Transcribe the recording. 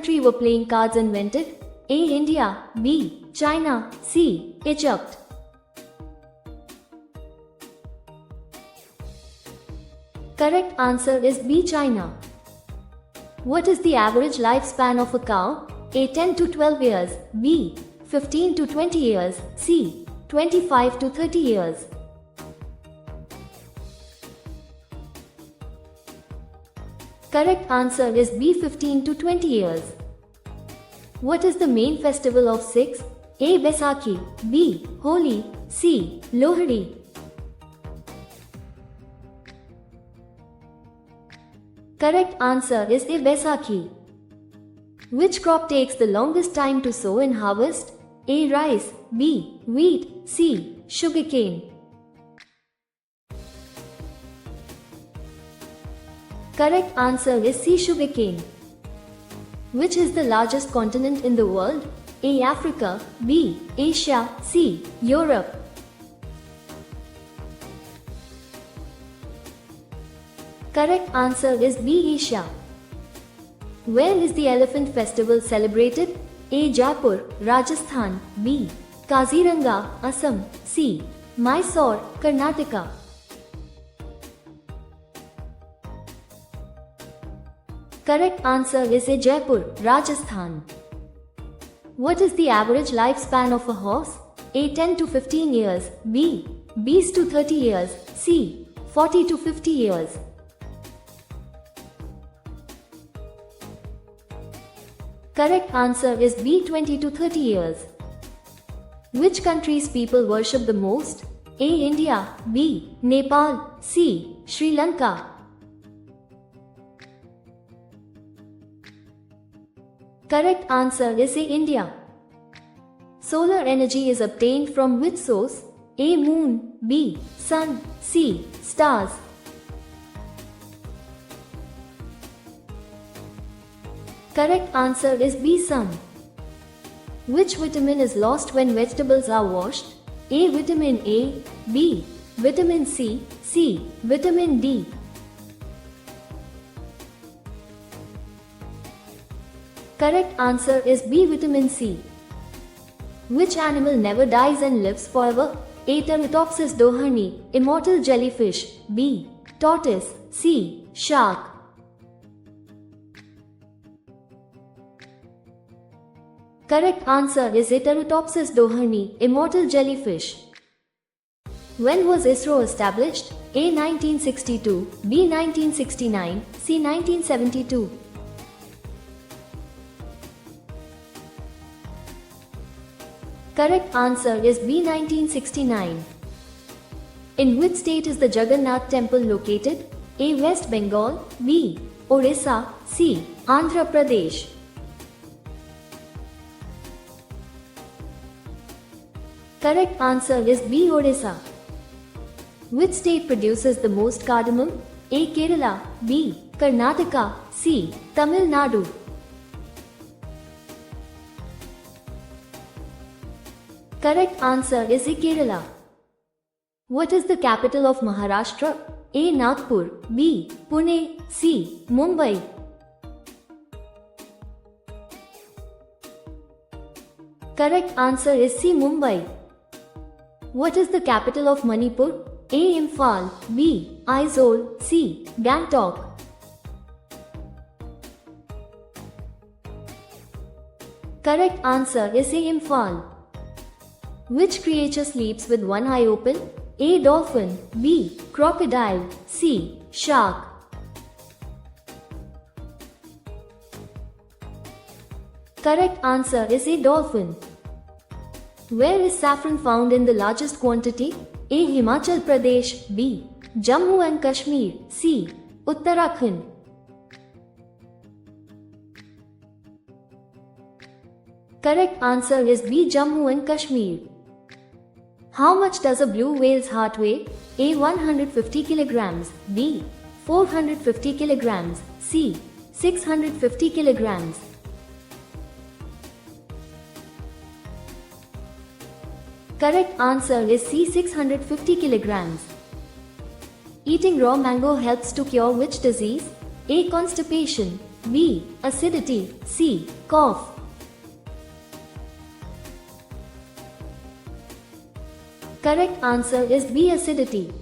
country were playing cards invented? A. India, B. China, C. Egypt. Correct answer is B. China. What is the average lifespan of a cow? A. 10 to 12 years, B. 15 to 20 years, C. 25 to 30 years. Correct answer is B. 15 to 20 years. What is the main festival of Sikhs? A. Baisakhi, B. Holi, C. Lohri. Correct answer is A. Baisakhi. Which crop takes the longest time to sow and harvest? A. Rice, B. Wheat, C. Sugarcane. Correct answer is C. Sugarcane. Which is the largest continent in the world? A. Africa, B. Asia, C. Europe. Correct answer is B. Asia. Where is the elephant festival celebrated? A. Jaipur, Rajasthan, B. Kaziranga, Assam, C. Mysore, Karnataka. Correct answer is A. Jaipur, Rajasthan. What is the average lifespan of a horse? A. 10 to 15 years, B. 20 to 30 years, C. 40 to 50 years. Correct answer is B. 20 to 30 years. Which country's people worship the most? A. India, B. Nepal, C. Sri Lanka. Correct answer is A. India. Solar energy is obtained from which source? A. Moon, B. Sun, C. Stars. Correct answer is B. Sun. Which vitamin is lost when vegetables are washed? A. Vitamin A, B. Vitamin C, C. Vitamin D. Correct answer is B. Vitamin C. Which animal never dies and lives forever? A. Teratopsis dohrni, immortal jellyfish, B. Tortoise, C. Shark. Correct answer is A. Teratopsis dohrni, immortal jellyfish. When was ISRO established? A. 1962, B. 1969, C. 1972. Correct answer is B. 1969. In which state is the Jagannath temple located? A. West Bengal, B. Orissa, C. Andhra Pradesh. Correct answer is B. Odisha. Which state produces the most cardamom? A. Kerala, B. Karnataka, C. Tamil Nadu. Correct answer is A. Kerala. What is the capital of Maharashtra? A. Nagpur, B. Pune, C. Mumbai. Correct answer is C. Mumbai. What is the capital of Manipur? A. Imphal, B. Aizawl, C. Gangtok. Correct answer is A. Imphal. Which creature sleeps with one eye open? A. Dolphin, B. Crocodile, C. Shark. Correct answer is A. Dolphin. Where is saffron found in the largest quantity? A. Himachal Pradesh, B. Jammu and Kashmir, C. Uttarakhand. Correct answer is B. Jammu and Kashmir. How much does a blue whale's heart weigh? A. 150 kilograms, B. 450 kilograms, C. 650 kilograms. Correct answer is C. 650 kilograms. Eating raw mango helps to cure which disease? A. Constipation, B. Acidity. C. Cough. Correct answer is B. Acidity.